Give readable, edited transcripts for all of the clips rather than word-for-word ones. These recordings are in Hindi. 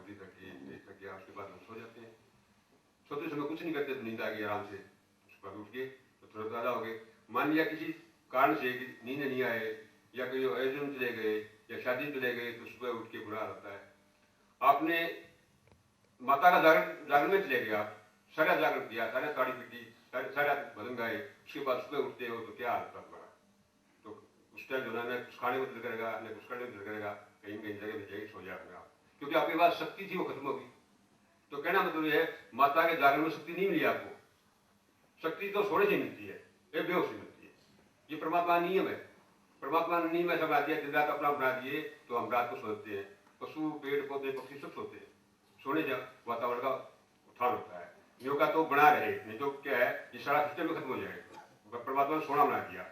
अवधि तक ही एज तक गया, उसके बाद हम सो जाते हैं। सोते समय कुछ नहीं करते तो नींद आ गई आराम से, उसके बाद उठ गए तो तुरंत ताज़ा हो गए। मान लिया किसी कारण से कि नींद नहीं आए या कोई आयोजन में चले गए या शादी में चले गए तो सुबह उठ के बुरा हाल होता है। आपने माता का जागरण में चले गए, आप सारा जागरण किया, सारा साड़ी पीटी, सारा भजन गाए, उसके बाद सुबह उठते हो तो क्या हाल होता तुम्हारा? तो उस टाइम जो है ना कुछ खाने को दिल करेगा, न कुछ करने को दिल करेगा, कहीं कहीं जगह मिल जाएगी, सो जाएगा आप, क्योंकि आपके पास शक्ति थी वो खत्म होगी। तो कहना मतलब ये है, माता के जागरण में शक्ति नहीं मिली आपको, शक्ति तो सोने से मिलती है, ये बेहोश से मिलती है। ये परमात्मा नियम है, परमात्मा ने नियम ऐसा बना दिया, दिन रात अपना बना दिए तो हम रात को सोते हैं। पशु, पेड़ पौधे, पक्षी सब सोते हैं, सोने जब वातावरण का उत्थान होता है। योग का तो बना रहे, नहीं तो क्या है, ये सारा सिस्टम में खत्म हो जाएगा। परमात्मा ने सोना बना दिया,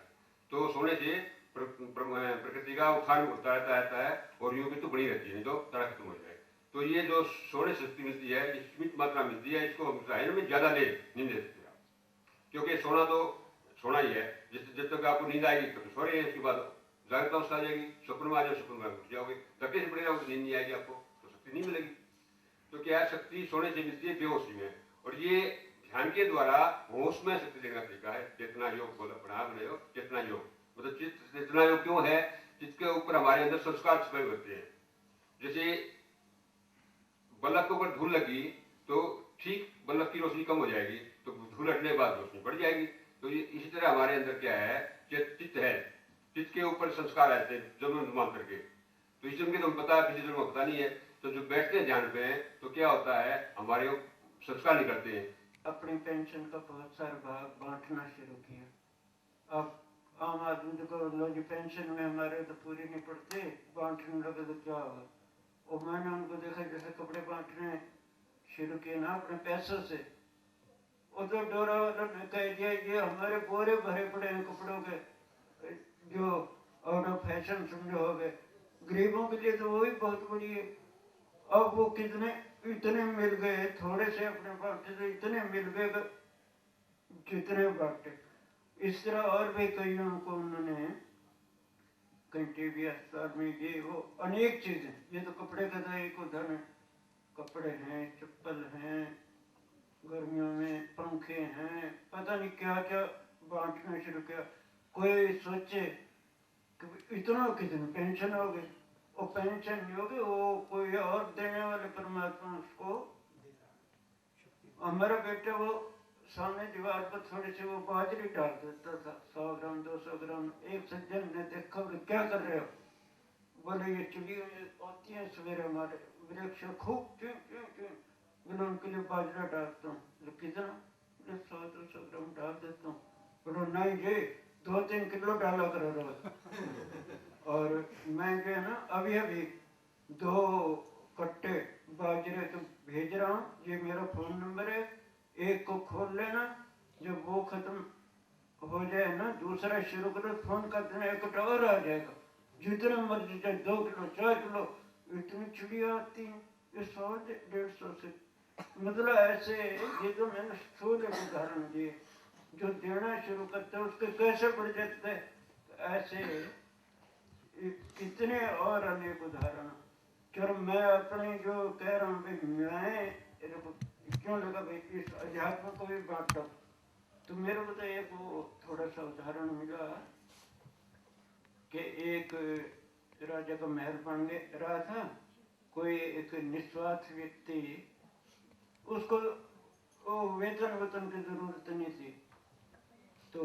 तो सोने से प्रकृति का उत्थान होता रहता है और योग तो बनी रहती है, नहीं तो सारा खत्म हो जाए। तो ये जो सोने से शक्ति मिलती है, सीमित मात्रा मिलती है, इसको हम जाहिर में ज्यादा ले नींद लेते हैं, क्योंकि सोना तो सोना ही है। जब तक आपको नींद आएगी तो सो रहे हैं, उसके बाद जागृत अवस्था आ जाएगी, सपन में आ जाओ, सपन में उठ जाओगे, धक्के से पड़े जाओगे, नींद नहीं आएगी आपको, तो शक्ति नहीं मिलेगी। तो क्या है, शक्ति सोने से मिलती है, बेहोशी में। और ये ध्यान के द्वारा होश में शक्ति देने का तरीका है। चेतना योग बना बने हो, चेतना योग मतलब चेतना योग क्यों है? जिसके ऊपर हमारे अंदर संस्कार छिपे होते हैं। जैसे बल्ब के ऊपर धूल लगी तो ठीक बल्ब की रोशनी कम हो जाएगी, तो धूल हटने के बाद रोशनी बढ़ जाएगी। तो ये इसी तरह हमारे अंदर क्या है, चित्त है, चित्त के ऊपर संस्कार आते हैं जन्म अनुमान करके। तो इस जन्म के तो पता है, पिछले जन्म को पता नहीं है। तो जो बैठते हैं ध्यान पे तो क्या होता है, हमारे संस्कार निकलते हैं। अपनी पेंशन का बहुत सारा भाग बांटना शुरू किया। अब आम आदमी को लोग पेंशन में हमारे तो पूरी नहीं पड़ती, बांटने लगे तो क्या होगा। और मैंने उनको देखा जैसे कपड़े बांटने शुरू किए ना अपने पैसों से, उधर डोरा वालों ने कह दिया ये हमारे बोरे भरे पड़े हैं कपड़ों के, जो आउट ऑफ फैशन समझो हो गए। गरीबों के लिए तो वही बहुत बड़ी है। अब वो कितने इतने मिल गए, थोड़े से अपने बांटे तो इतने मिल गए जितने बांटे। इस तरह और भी कईयों को उन्होंने कहीं टीबी अस्पताल में ये वो अनेक चीजें, ये तो कपड़े का तो एक उदाहरण, कपड़े हैं, चप्पल हैं, गर्मियों में पंखे हैं, पता नहीं क्या क्या बांटना शुरू किया। कोई सोचे कि इतना कितनी पेंशन हो गई, वो पेंशन नहीं होगी, वो कोई और देने वाले परमात्मा उसको। हमारा बेटा वो सामने दीवार पर थोड़ी सी वो बाजरी डाल देता था, 100 ग्राम 200 ग्राम। एक सज्जन ने देखा, बोले क्या कर रहे हो? बोले ये चिड़िया आती है सवेरे हमारे वृक्ष खूब चुन चुन चुन, बोले उनके लिए बाजरा डालता हूँ। बोले कितना? बोले 100-200 ग्राम डाल देता हूँ। बोलो नहीं जी, 2-3 किलो डाला करो रोज। और मैं जो है ना अभी अभी 2 कट्टे बाजरे तो भेज रहा हूँ, ये मेरा फोन नंबर है, एक को खोल लेना, जब वो खत्म हो जाए ना दूसरा शुरू करो, फोन कर देना, एक कट्टा और आ जाएगा। जितने मर्जी चाहे 2 किलो 4 किलो, इतनी चिड़िया आती हैं, ये 100-150 से। मतलब ऐसे ये तो मैंने स्थूल एक उदाहरण दिए, जो देना शुरू करते हैं उसके कैसे बढ़ जाते हैं। ऐसे इतने और अनेक उदाहरण। चलो मैं अपने जो कह रहा हूँ भाई, मैं क्यों लगा भाई इस अध्यात्म को भी बांटा, तो मेरे को तो एक वो थोड़ा सा उदाहरण मिला कि एक राजा का महल बन रहा था, कोई एक निस्वार्थ व्यक्ति, उसको वो वेतन वेतन की जरूरत नहीं थी, तो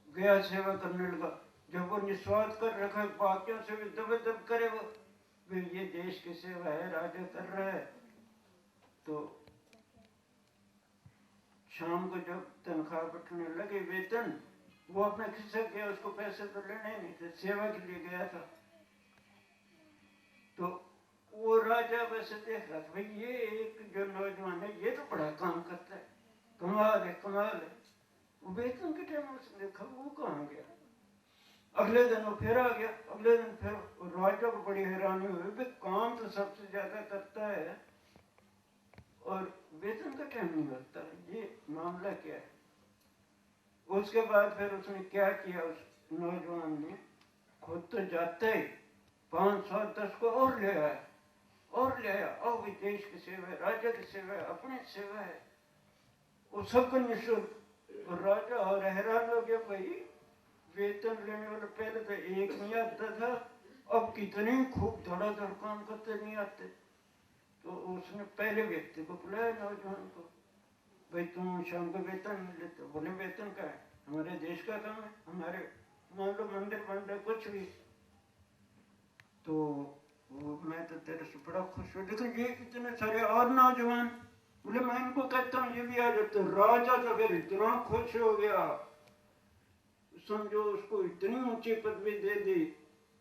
गया सेवा करने लगा। जब वो निस्वार्थ कर रखा, बाकियों से भी दब दब करे वो, ये देश की सेवा है, राजा कर रहा है। तो शाम को जब तनख्वाह बैठने लगे, वेतन, वो अपने खिसक गया, उसको पैसे तो लेने नहीं थे, सेवा के लिए गया था। तो वो राजा वैसे देख रहा था, भाई ये एक जो नौजवान है ये तो बड़ा काम करता है, कमाल है कमाल है। वेतन के टाइम उसने देखा वो कहाँ गया। अगले दिन वो फिर आ गया, अगले दिन फिर राजा को बड़ी हैरानी हुई, भाई काम तो सबसे ज्यादा करता है और वेतन का टाइम नहीं होता, ये मामला क्या है। उसके बाद फिर उसने क्या किया, उस नौजवान ने खुद तो जाते ही 510 को और ले आया, और जाए, और भी देश की सेवा है, राजा की सेवा है, अपनी सेवा है, वो सबको निःशुल्क। और राजा और हैरान हो गया, भाई वेतन लेने वाले पहले तो एक नहीं आता था, अब कितने खूब धड़ाधड़ काम करते नहीं आते। तो उसने पहले व्यक्ति को बुलाया, नौजवान को, भाई तुम शाम को वेतन नहीं लेते? बोले वेतन का है, हमारे देश का काम है, हमारे मान लो मंदिर बन रहा कुछ भी, तो वो मैं तो तेरे से बड़ा खुश हूँ, लेकिन ये इतने सारे और नौजवान, बोले मैं इनको कहता हूँ ये भी आ जाते। राजा तो फिर इतना खुश हो गया, समझो उसको इतनी ऊंची पदवी दे दी।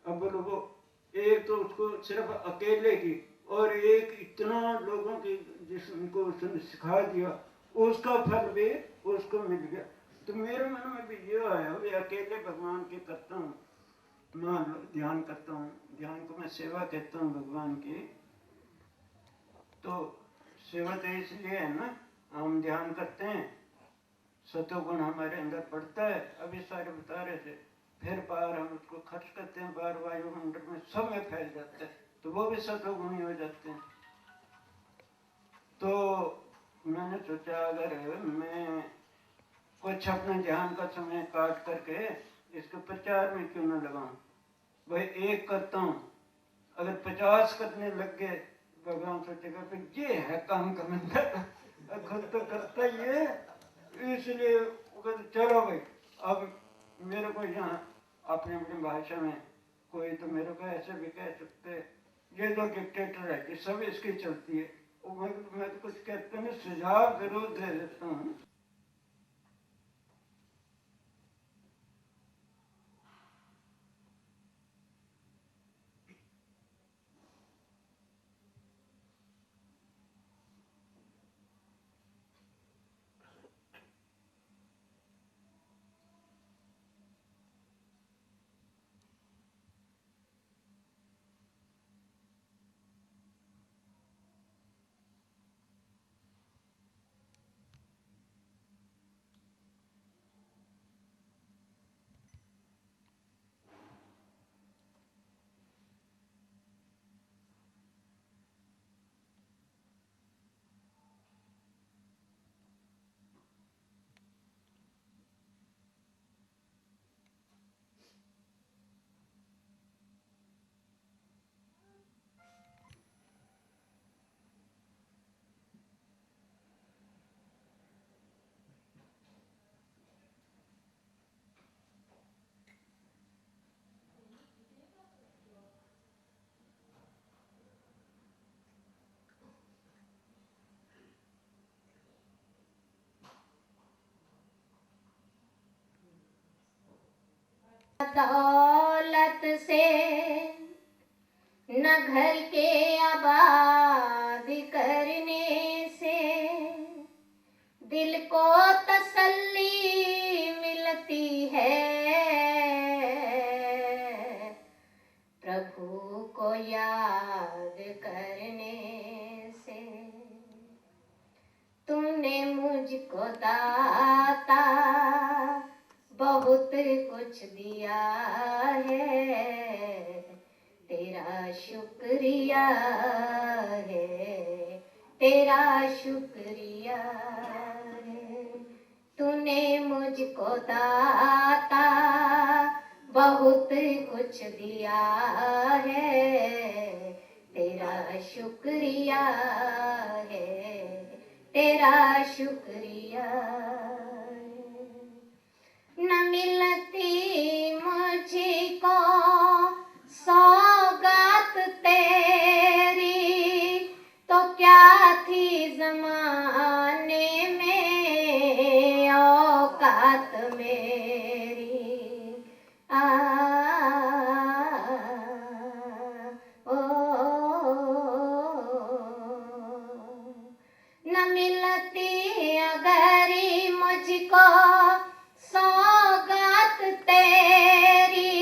अब बोलो वो एक तो उसको सिर्फ अकेले की, और एक इतना लोगों की जिसको उसने सिखा दिया, उसका फल भी उसको मिल गया। तो मेरे मन में भी ये आया, वे अकेले भगवान की करता हूँ, मैं ध्यान करता हूँ, ध्यान को मैं सेवा कहता हूँ भगवान की। तो सेवा तो इसलिए है ना, हम ध्यान करते हैं, सतोगुण हमारे अंदर पड़ता है, अभी सारे बता रहे थे, फिर बाहर हम उसको खर्च करते हैं, बाहर वायुमंडल में सब में फैल जाता है, तो वो भी सतोगुणी हो जाते हैं। तो मैंने सोचा अगर मैं कुछ अपने ध्यान का समय काट करके इसके प्रचार में क्यों न लगाऊं। भाई एक करता हूँ, अगर 50 करने लग गए, भगवान सोचेगा फिर ये है काम का मंदिर, खुद तो करता ही है, इसलिए चलो भाई अब मेरे को यहाँ अपनी अपनी भाषा में कोई तो मेरे को ऐसे भी कह सकते, ये तो डिक्टेटर है कि सब इसकी चलती है, मैं तो कुछ कहते नहीं, सुझाव जरूर दे देता हूँ। दौलत से न घर के आबाद करने से दिल को तसल्ली मिलती है, प्रभु को याद करने से। तूने मुझको दाता बहुत कुछ दिया है, तेरा शुक्रिया है, तेरा शुक्रिया है। तूने मुझको दाता बहुत कुछ दिया है, तेरा शुक्रिया है, तेरा शुक्रिया। न मिलती मुझको सौगात तेरी तो क्या थी ज़माने में औकात मेरी। न मिलती अगर मुझको सौगात तेरी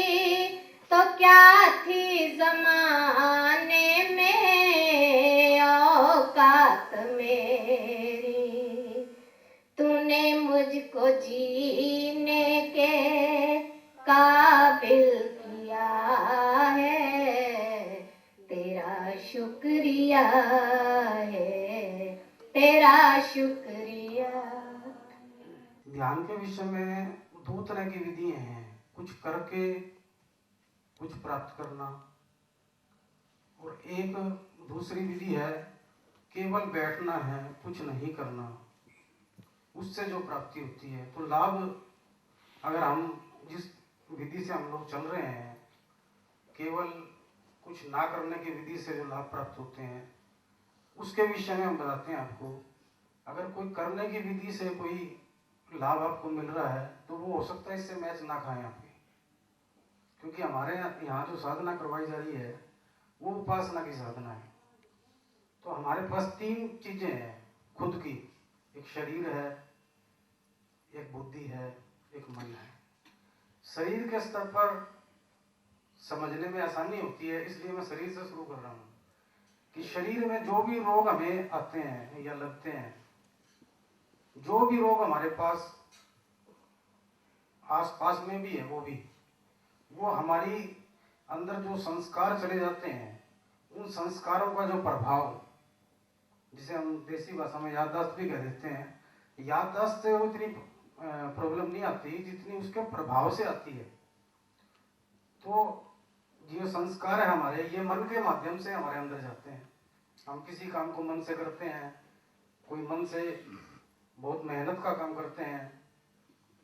तो क्या थी ज़माने में औकात मेरी। तूने मुझको जीने है तेरा शुक्रिया। ध्यान के विषय में दो तरह की विधियां हैं, कुछ करके कुछ प्राप्त करना, और एक दूसरी विधि है केवल बैठना है, कुछ नहीं करना, उससे जो प्राप्ति होती है। तो लाभ, अगर हम जिस विधि से हम लोग चल रहे हैं, केवल कुछ ना करने की विधि से जो लाभ प्राप्त होते हैं, उसके विषय में हम बताते हैं आपको। अगर कोई करने की विधि से कोई लाभ आपको मिल रहा है तो वो हो सकता है इससे मैच ना खाएं आपके, क्योंकि हमारे यहाँ जो साधना करवाई जा रही है वो उपासना की साधना है। तो हमारे पास तीन चीजें हैं खुद की, एक शरीर है, एक बुद्धि है, एक मन है। शरीर के स्तर पर समझने में आसानी होती है, इसलिए मैं शरीर से शुरू कर रहा हूँ कि शरीर में जो भी रोग हमें आते हैं या लगते हैं, जो भी रोग हमारे पास आसपास में भी है, वो हमारी अंदर जो संस्कार चले जाते हैं, उन संस्कारों का जो प्रभाव, जिसे हम देसी भाषा में याददाश्त भी कह देते हैं, याददाश्त से वो इतनी प्रॉब्लम नहीं आती जितनी उसके प्रभाव से आती है। तो जो संस्कार है हमारे, ये मन के माध्यम से हमारे अंदर जाते हैं। हम किसी काम को मन से करते हैं, कोई मन से बहुत मेहनत का काम करते हैं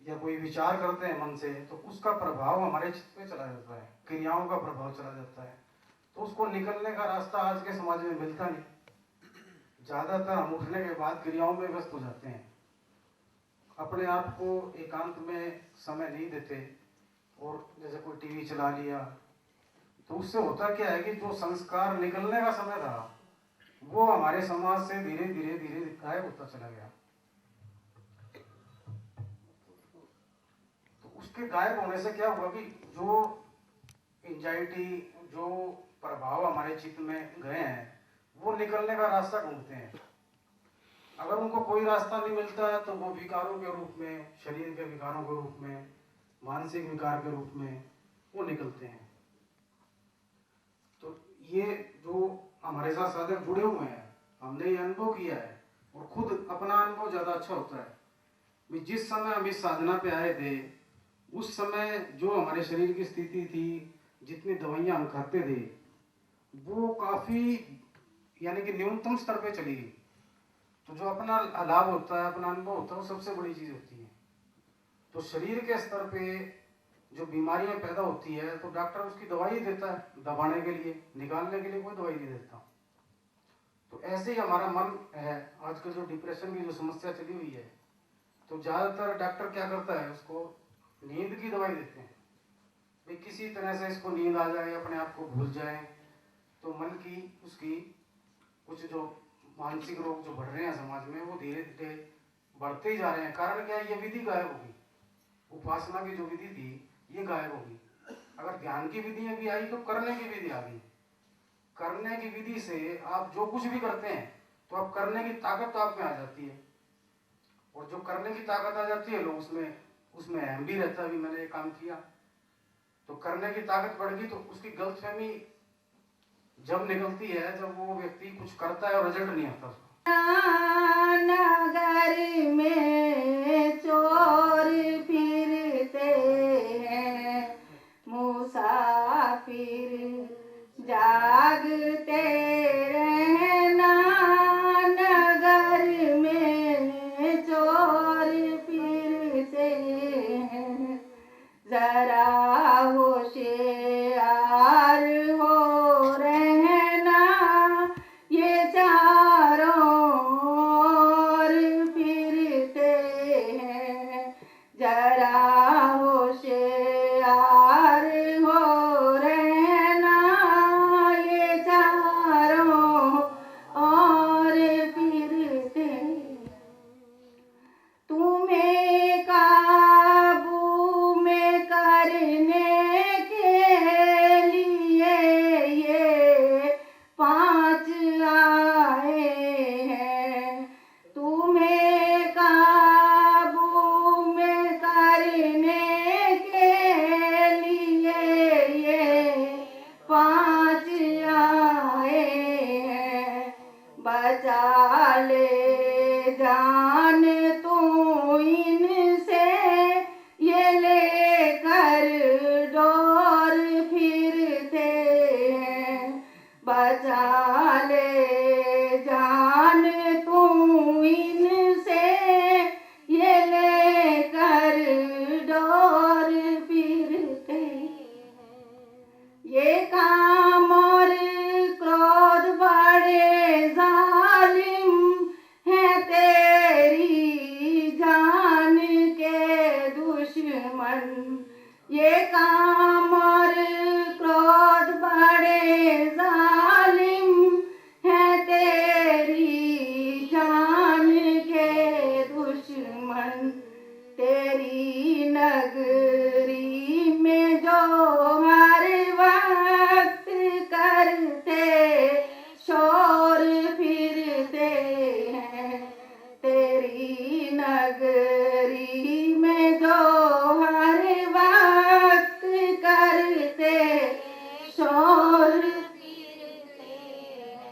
या कोई विचार करते हैं मन से, तो उसका प्रभाव हमारे चित्त पे चला जाता है, क्रियाओं का प्रभाव चला जाता है। तो उसको निकलने का रास्ता आज के समाज में मिलता नहीं। ज्यादातर हम उठने के बाद क्रियाओं में व्यस्त हो जाते हैं, अपने आप को एकांत में समय नहीं देते, और जैसे कोई टीवी चला लिया, तो उससे होता क्या है कि जो संस्कार निकलने का समय था वो हमारे समाज से धीरे धीरे धीरे गायब होता चला गया। तो उसके गायब होने से क्या हुआ कि जो एंजाइटी, जो प्रभाव हमारे चित्त में गए हैं, वो निकलने का रास्ता ढूंढते हैं। अगर उनको कोई रास्ता नहीं मिलता है तो वो विकारों के रूप में, शरीर के विकारों के रूप में, मानसिक विकार के रूप में वो निकलते हैं। तो ये जो हमारे साथ साधक जुड़े हुए हैं, हमने ये अनुभव किया है, और खुद अपना अनुभव ज्यादा अच्छा होता है। जिस समय हम इस साधना पे आए थे, उस समय जो हमारे शरीर की स्थिति थी, जितनी दवाइयां हम खाते थे, वो काफी यानी कि न्यूनतम स्तर पे चली गई। तो जो अपना लाभ होता है, अपना अनुभव होता है, वो सबसे बड़ी चीज होती है। तो शरीर के स्तर पे जो बीमारियां पैदा होती है, तो डॉक्टर उसकी दवाई देता है दबाने के लिए, निकालने के लिए कोई दवाई नहीं देता। तो ऐसे ही हमारा मन है। आजकल जो डिप्रेशन की जो समस्या चली हुई है, तो ज्यादातर डॉक्टर क्या करता है, उसको नींद की दवाई देते हैं, भाई किसी तरह से इसको नींद आ जाए, अपने आप को भूल जाए। तो मन की उसकी कुछ जो मानसिक रोग जो बढ़ रहे हैं समाज में, वो धीरे धीरे बढ़ते ही जा रहे हैं। कारण क्या है, ये विधि गायब होगी। उपासना की जो विधि थी ये गायब होगी। अगर ध्यान की विधियां भी आई तो करने की विधि आ गई। करने की विधि से आप जो कुछ भी करते हैं, तो आप करने की ताकत तो आप में आ जाती है, और जो करने की ताकत आ जाती है, लोग उसमें अहम भी रहता है, अभी मैंने ये काम किया, तो करने की ताकत बढ़ गई। तो उसकी गलतफहमी जब निकलती है, जब वो व्यक्ति कुछ करता है और रिजल्ट नहीं आता उसको। नगर में चोर फिरते हैं, मुसाफिर जागते रहना। नगर में चोर फिरते हैं, जरा होशियार हो रहना। ये चारों ओर फिरते हैं, जरा होशियार हो रहना। ये चारों बचा ले जान तू इनसे, ये लेकर डोर फिरते हैं। बचा ले जान तू इनसे, ये लेकर डोर फिरते हैं। ये काम और क्रोध बड़े जालिम हैं, तेरी जान के दुश्मन। ये काम और क्रोध बड़े जालिम हैं, तेरी जान के दुश्मन। तेरी नगरी में जो हर वक्त करते शोर फिरते हैं। तेरी नगरी में जो हर वक्त करते शोर फिरते हैं।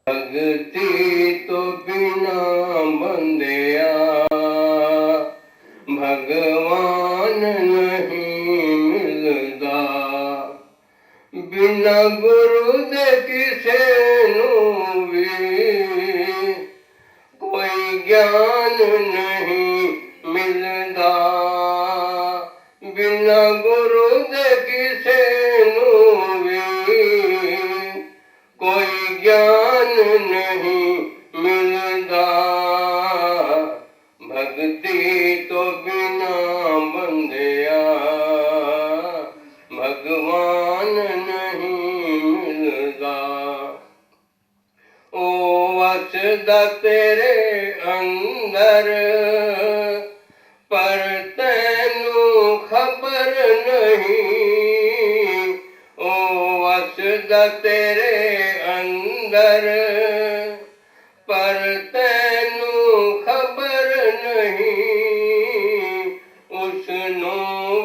भगती तो बिना बंदिया भगवान नहीं मिलदा। बिना गुरु दे किसे नू भी कोई ज्ञान नहीं मिलदा। बिना गुरु दे किसे नू भी कोई ज्ञान नहीं मिलदा। भक्ति तो बिना बंदिया भगवान नहीं मिलदा। ओ वसदा तेरे अंदर पर तैनू खबर नहीं। ओ वसदा तेरे अंदर पर तैनू खबर नहीं। उसनू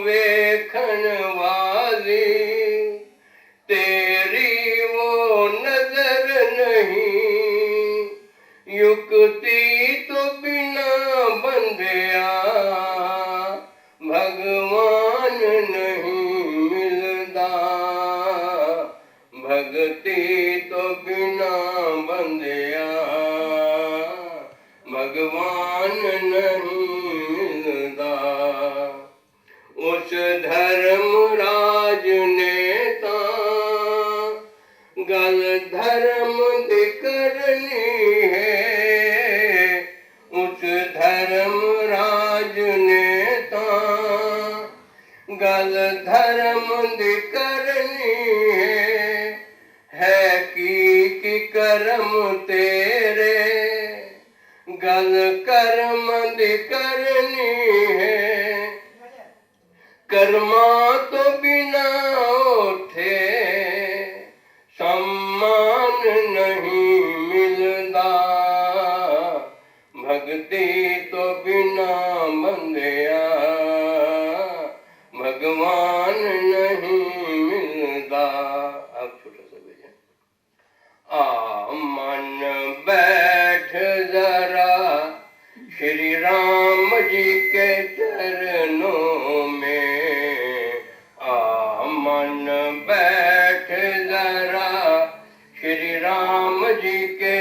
वेखन वाली तेरी वो नजर नहीं। युक्ति तो बिना बंदिया भगवान नहीं मिलदा। भक्ति तो बिना बंदिया भगवान नहीं मिलदा। उस धर्मराज ने तां गल धर्म दी करनी है। उस धर्मराज ने तां गल धर्म दी करनी है की कर्म तेरे गल कर्म दी करनी है। कर्मा तो बिना उठे सम्मान नहीं मिलदा, भक्ति तो बिना बंदिया भगवान नहीं मिलदा। अब छोटा सा भजन। मन बैठ जरा श्री राम जी के चरणों में। मन बैठ जरा श्री राम जी के